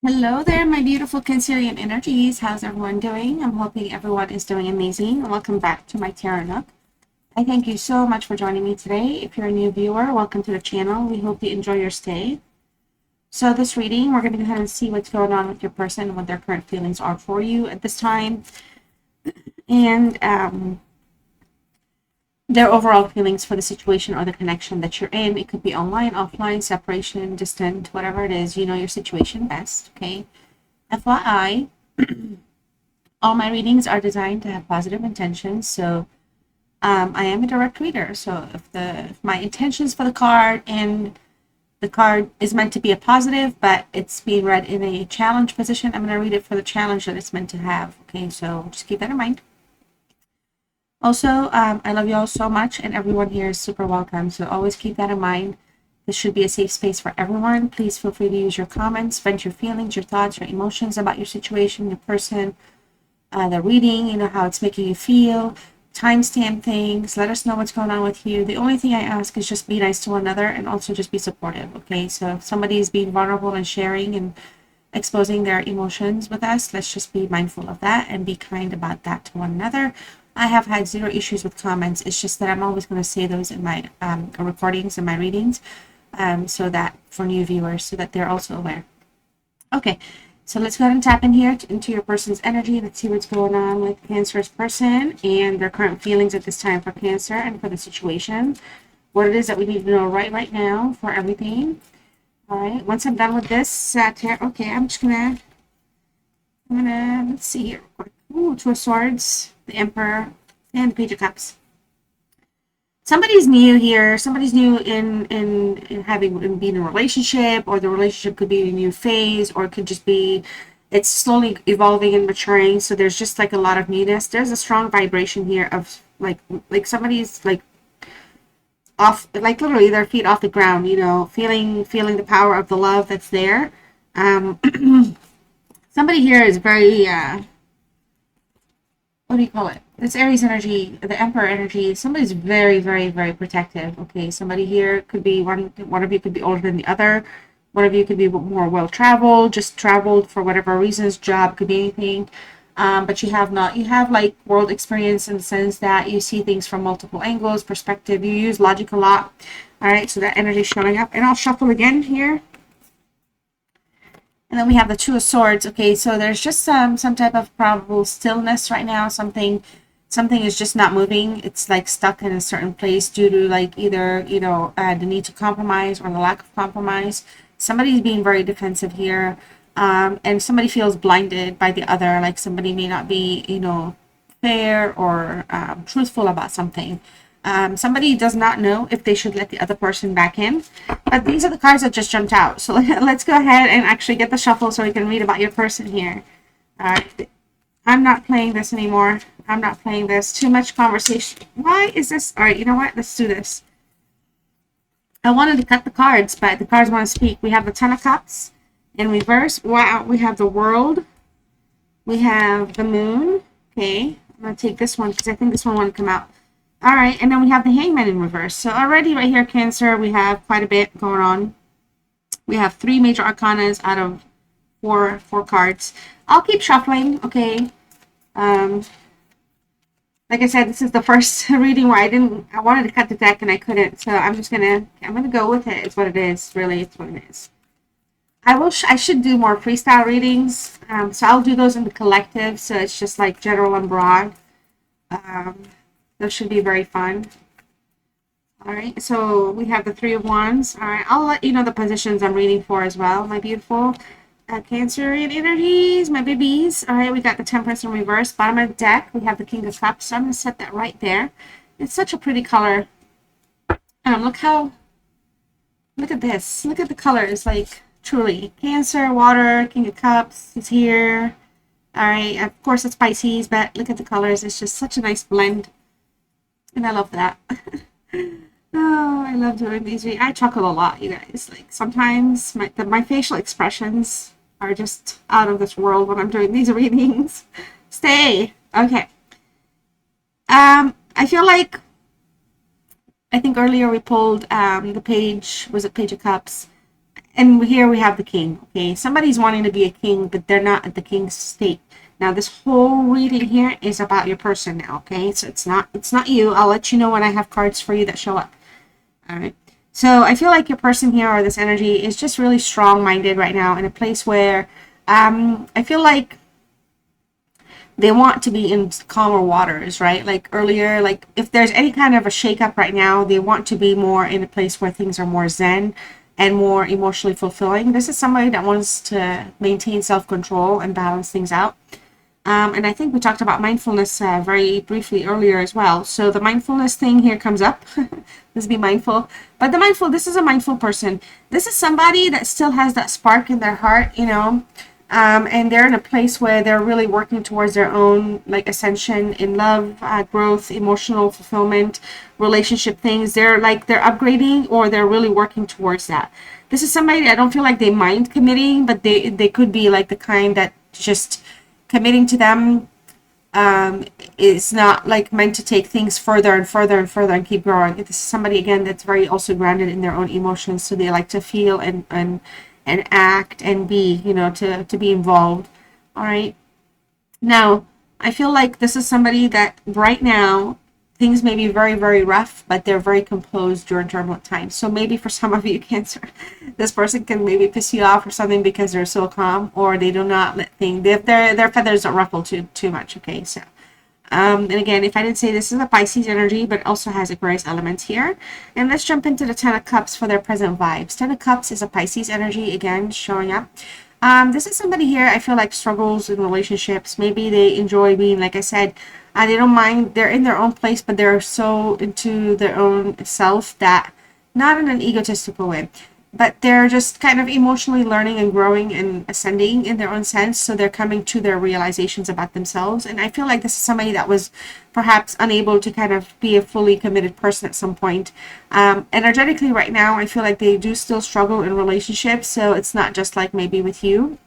Hello there, my beautiful Cancerian energies. How's everyone doing? I'm hoping everyone is doing amazing. Welcome back to my Tarot Nook. I thank you so much for joining me today. If you're a new viewer, welcome to the channel. We hope you enjoy your stay. So this reading, we're going to go ahead and see what's going on with your person and what their current feelings are for you at this time. And their overall feelings for the situation or the connection that you're in. It could be online, offline, separation, distant, whatever it is. You know your situation best, okay? FYI, all my readings are designed to have positive intentions, so I am a direct reader. So if my intentions for the card and the card is meant to be a positive, but it's being read in a challenge position, I'm going to read it for the challenge that it's meant to have. Okay, so just keep that in mind. Also, I love you all so much, and everyone here is super welcome. So always keep that in mind. This should be a safe space for everyone. Please feel free to use your comments, vent your feelings, your thoughts, your emotions about your situation, your person, the reading, you know, how it's making you feel, timestamp things, let us know what's going on with you. The only thing I ask is just be nice to one another and also just be supportive, okay? So if somebody is being vulnerable and sharing and exposing their emotions with us, let's just be mindful of that and be kind about that to one another. I have had zero issues with comments. It's just that I'm always going to say those in my recordings and my readings, so that for new viewers, so that they're also aware. Okay, so let's go ahead and tap in here into your person's energy. Let's see what's going on with Cancer's person and their current feelings at this time for Cancer and for the situation. What it is that we need to know right now for everything. All right, once I'm done with this, okay, let's see here real quick. Ooh, Two of Swords, the Emperor, and the Page of Cups. Somebody's new here. Somebody's new in having in being in a relationship, or the relationship could be a new phase, or it could just be it's slowly evolving and maturing. So there's just like a lot of newness. There's a strong vibration here of like somebody's like off, like literally their feet off the ground. You know, feeling the power of the love that's there. Um, somebody here is very what do you call it? This Aries energy, the Emperor energy. Somebody's very, very, very protective. Okay, somebody here could be one of you could be older than the other. One of you could be more well traveled, just traveled for whatever reasons. Job could be anything. But you have not. You have like world experience in the sense that you see things from multiple angles, perspective. You use logic a lot. All right, so that energy is showing up, and I'll shuffle again here. And then we have the Two of Swords. Okay, so there's just some type of probable stillness right now. Something is just not moving. It's like stuck in a certain place due to like either, you know, the need to compromise or the lack of compromise. Somebody's being very defensive here. And somebody feels blinded by the other. Like somebody may not be, you know, fair or truthful about something. Somebody does not know if they should let the other person back in. But these are the cards that just jumped out. So let's go ahead and actually get the shuffle so we can read about your person here. I'm not playing this anymore. I'm not playing this. Too much conversation. Why is this? All right, you know what? Let's do this. I wanted to cut the cards, but the cards want to speak. We have the Ten of Cups in reverse. Wow. We have the World. We have the Moon. Okay. I'm going to take this one because I think this one want to come out. All right, and then we have the Hangman in reverse. So already right here, Cancer, we have quite a bit going on. We have 3 major arcanas out of four cards. I'll keep shuffling, okay. Like I said, this is the first reading where I wanted to cut the deck and I couldn't. So I'm gonna go with it. It's what it is. Really, it's what it is. I should do more freestyle readings. So I'll do those in the collective. So it's just like general and broad. Those should be very fun. All right, so we have the Three of Wands. All right, I'll let you know the positions I'm reading for as well, my beautiful Cancerian energies, my babies. All right, we got the Temperance in reverse. Bottom of the deck, we have the King of Cups. So I'm going to set that right there. It's such a pretty color. Look at this. Look at the colors, like truly. Cancer, water, King of Cups is here. All right, of course it's Pisces, but look at the colors. It's just such a nice blend. And I love that. Oh, I love doing these. I chuckle a lot, you guys. Like sometimes my facial expressions are just out of this world when I'm doing these readings. Stay. Okay. I feel like I think earlier we pulled the page, was it Page of Cups? And here we have the king. Okay, somebody's wanting to be a king, but they're not at the king's state. Now this whole reading here is about your person now. Okay, so it's not you. I'll let you know when I have cards for you that show up. All right. So I feel like your person here, or this energy, is just really strong-minded right now, in a place where I feel like they want to be in calmer waters, right? Like earlier, like if there's any kind of a shakeup right now, they want to be more in a place where things are more zen and more emotionally fulfilling. This is somebody that wants to maintain self-control and balance things out. And I think we talked about mindfulness very briefly earlier as well. So the mindfulness thing here comes up. Let's be mindful. But this is a mindful person. This is somebody that still has that spark in their heart, you know, and they're in a place where they're really working towards their own like ascension in love, growth, emotional fulfillment, relationship things. They're upgrading, or they're really working towards that. This is somebody I don't feel like they mind committing, but they could be like the kind that just committing to them is not like meant to take things further and further and further and keep growing. This is somebody again that's very also grounded in their own emotions, so they like to feel and act and be, you know, to be involved. All right. Now, I feel like this is somebody that right now things may be very, very rough, but they're very composed during turbulent times. So maybe for some of you, Cancer, this person can maybe piss you off or something because they're so calm, or they do not let things, their feathers don't ruffle too much. Okay, so and again, if I didn't say, this is a Pisces energy, but also has Aquarius elements here. And let's jump into the Ten of Cups for their present vibes. Ten of Cups is a Pisces energy, again, showing up. This is somebody here I feel like struggles in relationships. Maybe they enjoy being, like I said, they don't mind. They're in their own place, but they're so into their own self that, not in an egotistical way, but they're just kind of emotionally learning and growing and ascending in their own sense. So they're coming to their realizations about themselves. And I feel like this is somebody that was perhaps unable to kind of be a fully committed person at some point. Energetically right now, I feel like they do still struggle in relationships. So it's not just like maybe with you.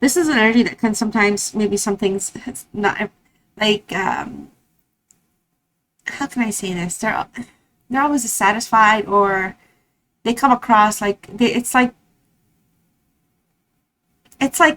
This is an energy that can sometimes, maybe something's not like, how can I say this? They're always dissatisfied, or they come across like it's like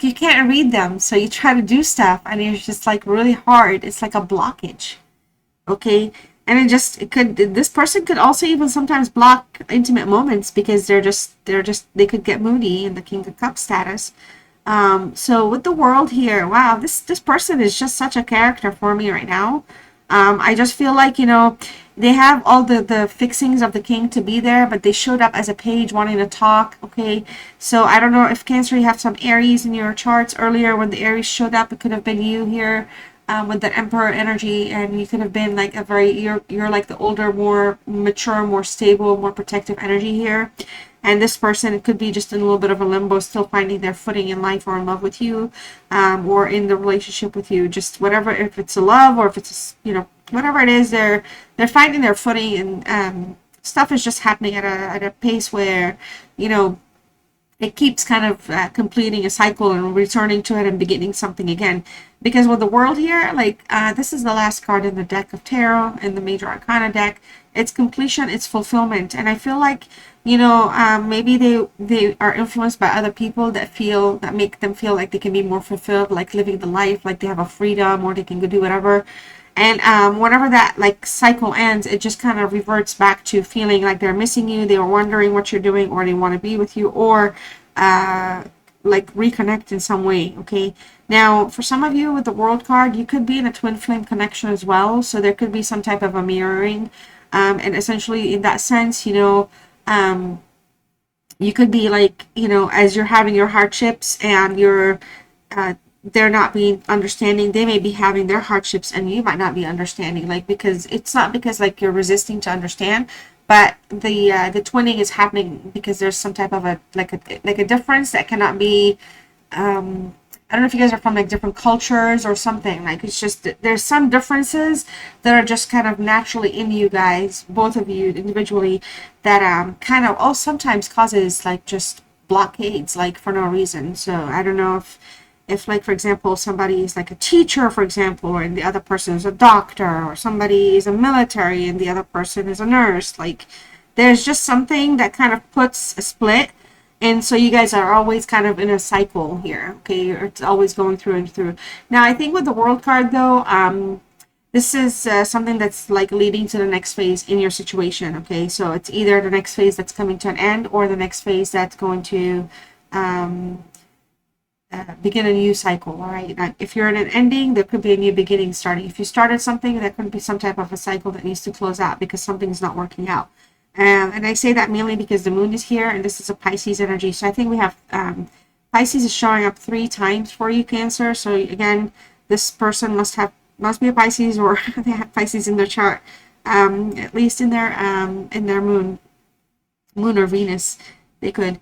you can't read them, so you try to do stuff and it's just like really hard. It's like a blockage. Okay, and this person could also even sometimes block intimate moments because they could get moody in the King of Cups status. So with the World here, wow, this person is just such a character for me right now. I just feel like, you know, they have all the fixings of the king to be there, but they showed up as a page wanting to talk. Okay, so I don't know if Cancer, you have some Aries in your charts. Earlier when the Aries showed up, it could have been you here with the Emperor energy, and you could have been like you're like the older, more mature, more stable, more protective energy here. And this person could be just in a little bit of a limbo, still finding their footing in life, or in love with you, or in the relationship with you. Just whatever, if it's a love or if it's, you know, whatever it is, they're finding their footing, and stuff is just happening at a pace where, you know, it keeps kind of completing a cycle and returning to it and beginning something again. Because with the World here, like this is the last card in the deck of tarot, in the Major Arcana deck. It's completion, it's fulfillment. And I feel like, you know, maybe they are influenced by other people that make them feel like they can be more fulfilled, like living the life, like they have a freedom, or they can go do whatever. And whenever that like cycle ends, it just kind of reverts back to feeling like they're missing you, they were wondering what you're doing, or they want to be with you, or like reconnect in some way. Okay, now for some of you with the World card, you could be in a twin flame connection as well, so there could be some type of a mirroring, and essentially in that sense, you know, you could be like, you know, as you're having your hardships and you're they're not being understanding, they may be having their hardships and you might not be understanding, like, because it's not because like you're resisting to understand, but the twinning is happening because there's some type of a difference that cannot be I don't know if you guys are from like different cultures or something, like it's just there's some differences that are just kind of naturally in you guys, both of you individually, that kind of sometimes causes like just blockades, like for no reason. So I don't know if like, for example, somebody is like a teacher, for example, and the other person is a doctor, or somebody is a military and the other person is a nurse, like there's just something that kind of puts a split, And so you guys are always kind of in a cycle here, okay? It's always going through and through. Now, I think with the World card, though, this is something that's like leading to the next phase in your situation, okay? So it's either the next phase that's coming to an end or the next phase that's going to begin a new cycle, all right? Now, if you're in an ending, there could be a new beginning starting. If you started something, there could be some type of a cycle that needs to close out because something's not working out. And I say that mainly because the moon is here and this is a Pisces energy. So I think we have Pisces is showing up 3 times for you, Cancer. So again, this person must be a Pisces, or they have Pisces in their chart, at least in their moon or Venus. They could.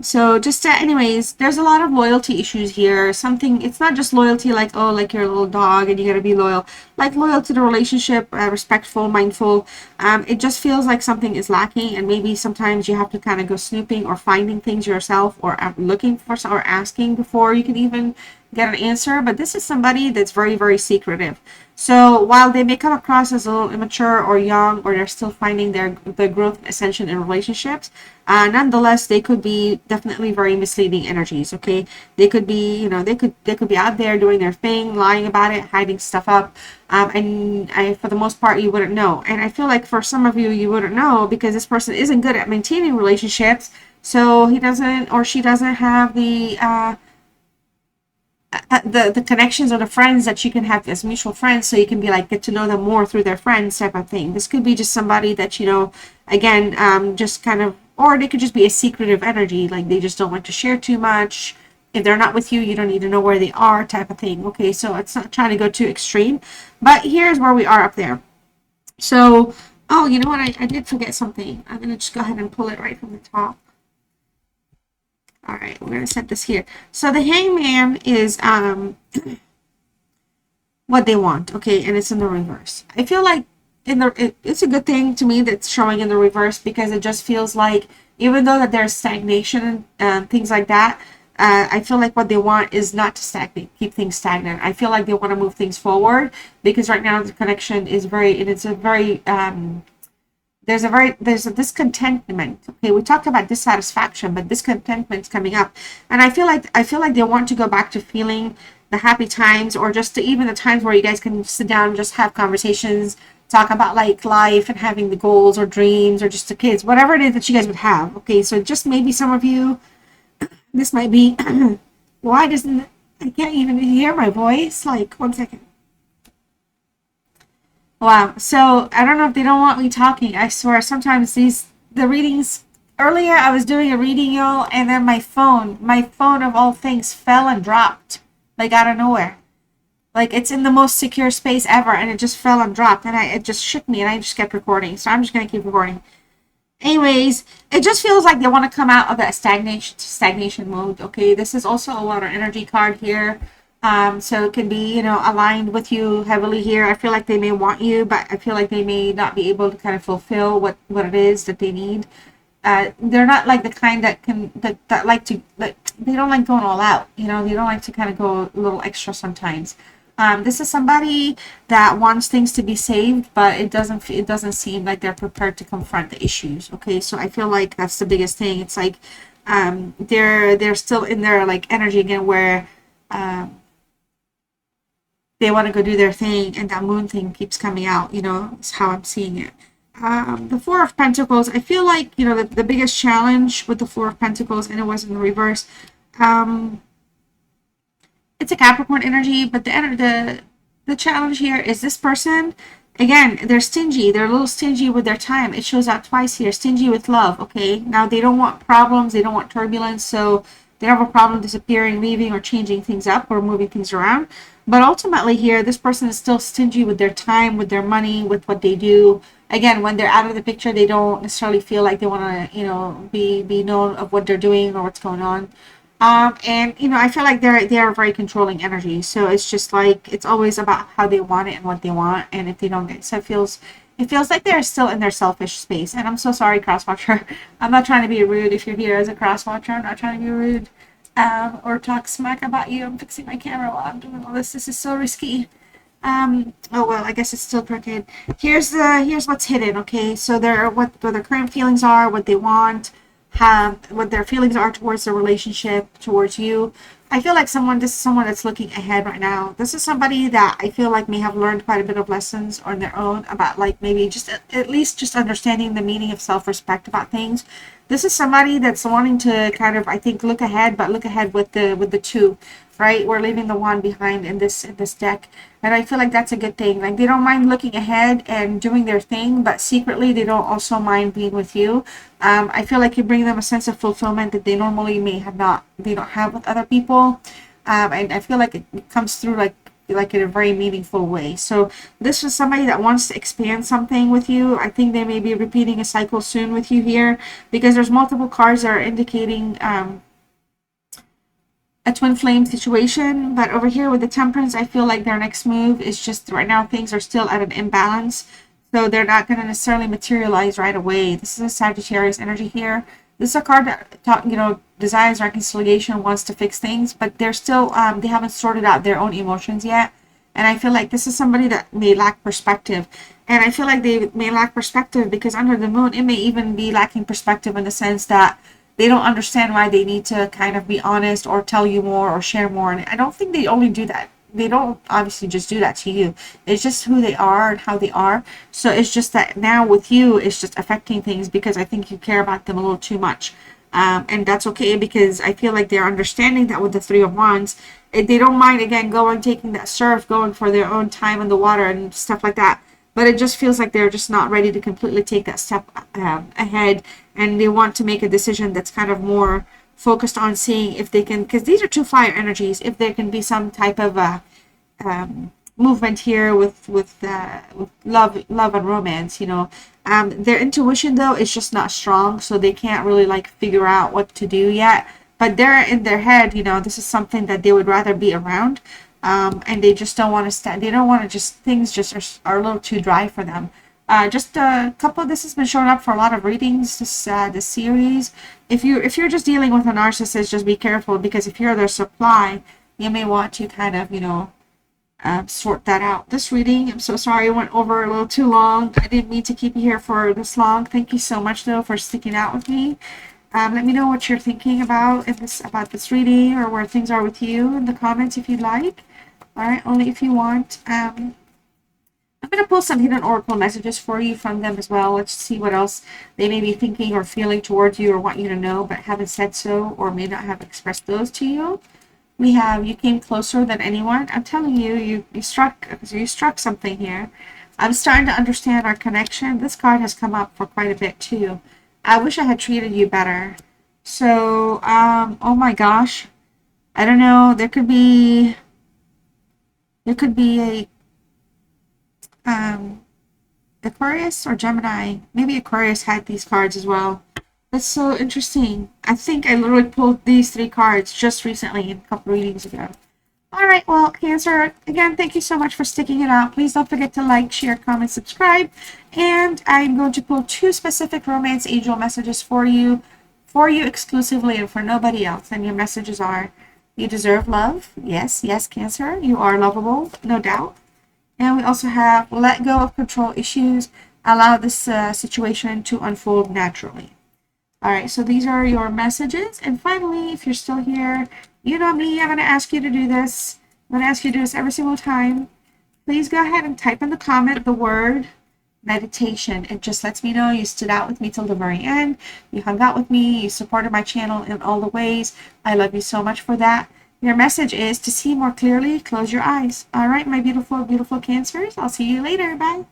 So just anyways, there's a lot of loyalty issues here. Something, it's not just loyalty like, oh, like you're a little dog and you gotta be loyal, like loyal to the relationship, respectful, mindful. It just feels like something is lacking, and maybe sometimes you have to kind of go snooping or finding things yourself, or looking for or asking before you can even get an answer. But this is somebody that's very, very secretive. So while they may come across as a little immature or young, or they're still finding their growth and ascension in relationships, nonetheless, they could be definitely very misleading energies. Okay, they could be, they could be out there doing their thing, lying about it, hiding stuff up, and for the most part, you wouldn't know. And I feel like for some of you, you wouldn't know because this person isn't good at maintaining relationships. So he doesn't, or she doesn't have the connections or the friends that you can have as mutual friends, so you can be like, get to know them more through their friends type of thing. This could be just somebody that, again, just kind of, or they could just be a secretive energy, like they just don't like to share too much. If they're not with you, you don't need to know where they are type of thing. Okay, so it's not trying to go too extreme, but here's where we are up there. So, oh, you know what, I did forget something. I'm gonna just go ahead and pull it right from the top. All right, we're going to set this here. So the Hangman is what they want, okay, and it's in the reverse. I feel like it's a good thing to me that's showing in the reverse, because it just feels like, even though that there's stagnation and things like that, I feel like what they want is not to stagnate, keep things stagnant. I feel like they want to move things forward, because right now the connection is there's a discontentment. Okay, we talked about dissatisfaction, but discontentment's coming up, and I feel like they want to go back to feeling the happy times, or just to even the times where you guys can sit down and just have conversations, talk about like life and having the goals or dreams, or just the kids, whatever it is that you guys would have. Okay, so just maybe some of you, this might be why doesn't I can't even hear my voice? Like, 1 second. Wow. So I don't know if they don't want me talking. I swear sometimes the readings, earlier I was doing a reading, y'all, and then my phone of all things fell and dropped like out of nowhere. Like, it's in the most secure space ever, and it just fell and dropped, and it just shook me, and I just kept recording. So I'm just gonna keep recording. Anyways, it just feels like they want to come out of that stagnation mode. Okay, this is also a water energy card here. So it can be, aligned with you heavily here. I feel like they may want you, but I feel like they may not be able to kind of fulfill what it is that they need. They're not like the kind that like to, like, they don't like going all out. They don't like to kind of go a little extra sometimes. This is somebody that wants things to be saved, but it doesn't seem like they're prepared to confront the issues. Okay, so I feel like that's the biggest thing. It's like they're still in their like energy again, where they want to go do their thing, and that moon thing keeps coming out. Is how I'm seeing it. The Four of Pentacles, I feel like, the biggest challenge with the Four of Pentacles, and it was in the reverse, it's a Capricorn energy, but the challenge here is this person, again, they're stingy. They're a little stingy with their time. It shows out twice here. Stingy with love, okay? Now, they don't want problems. They don't want turbulence, so they don't have a problem disappearing, leaving, or changing things up, or moving things around. But ultimately here, this person is still stingy with their time, with their money, with what they do. Again, when they're out of the picture, they don't necessarily feel like they want to, be known of what they're doing or what's going on. And I feel like they are very controlling energy. So it's just like, it's always about how they want it and what they want. And if they don't get, so it feels like they're still in their selfish space. And I'm so sorry, crosswatcher. I'm not trying to be rude. If you're here as a crosswatcher, I'm not trying to be rude or talk smack about you. I'm fixing my camera while I'm doing all this. This is so risky. Oh well, I guess it's still crooked. Here's what's hidden. Okay, so what their current feelings are, what they want. what their feelings are towards the relationship, towards you. I feel like this is someone that's looking ahead right now. This is somebody that I feel like may have learned quite a bit of lessons on their own about, like, maybe just at least just understanding the meaning of self-respect about things. This is somebody that's wanting to kind of, I think, look ahead, but look ahead with the two, right? We're leaving the one behind in this deck, and I feel like that's a good thing. Like, they don't mind looking ahead and doing their thing, but secretly they don't also mind being with you. I feel like you bring them a sense of fulfillment that they normally may have not, they don't have with other people, and I feel like it comes through like in a very meaningful way. So this is somebody that wants to expand something with you. I think they may be repeating a cycle soon with you here, because there's multiple cards that are indicating a twin flame situation. But over here with the Temperance, I feel like their next move is just, right now things are still at an imbalance, so they're not going to necessarily materialize right away. This is a Sagittarius energy here. This is a card that desires reconciliation, wants to fix things, but they're still they haven't sorted out their own emotions yet. And I feel like this is somebody that may lack perspective. And I feel like they may lack perspective because under the moon, it may even be lacking perspective in the sense that they don't understand why they need to kind of be honest or tell you more or share more. And I don't think they only do that. They don't obviously just do that to you. It's just who they are and how they are. So it's just that now with you, it's just affecting things because I think you care about them a little too much. And that's okay, because I feel like they're understanding that with the Three of Wands, they don't mind, again, taking that surf, going for their own time in the water and stuff like that. But it just feels like they're just not ready to completely take that step ahead, and they want to make a decision that's kind of more focused on seeing if they can, because these are two fire energies, if there can be some type of movement here with love and romance. Their intuition though is just not strong, so they can't really like figure out what to do yet. But they're in their head, this is something that they would rather be around, and they just don't want to stand. They don't want to just, things just are a little too dry for them. Just a couple. This has been showing up for a lot of readings. This series. If you're just dealing with a narcissist, just be careful, because if you're their supply, you may want to kind of sort that out. This reading, I'm so sorry, I went over a little too long. I didn't mean to keep you here for this long. Thank you so much though for sticking out with me. Let me know what you're thinking about this reading, or where things are with you in the comments if you'd like. All right, only if you want. I'm going to pull some hidden oracle messages for you from them as well. Let's see what else they may be thinking or feeling towards you, or want you to know but haven't said so, or may not have expressed those to you. We have, you came closer than anyone. I'm telling you, you struck something here. I'm starting to understand our connection. This card has come up for quite a bit too. I wish I had treated you better. So, oh my gosh. I don't know. There could be a Aquarius or Gemini. Maybe Aquarius had these cards as well. That's so interesting. I think I literally pulled these three cards just recently, in a couple readings ago. Alright, well, Cancer, again, thank you so much for sticking it out. Please don't forget to like, share, comment, subscribe. And I'm going to pull two specific romance angel messages for you exclusively and for nobody else. And your messages are, you deserve love. Yes, yes, Cancer, you are lovable, no doubt. And we also have, let go of control issues. Allow this situation to unfold naturally. All right, so these are your messages. And finally, if you're still here, you know me, I'm going to ask you to do this. I'm going to ask you to do this every single time. Please go ahead and type in the comment the word meditation. It just lets me know you stood out with me till the very end. You hung out with me. You supported my channel in all the ways. I love you so much for that. Your message is to see more clearly, close your eyes. All right, my beautiful, beautiful Cancers. I'll see you later. Bye.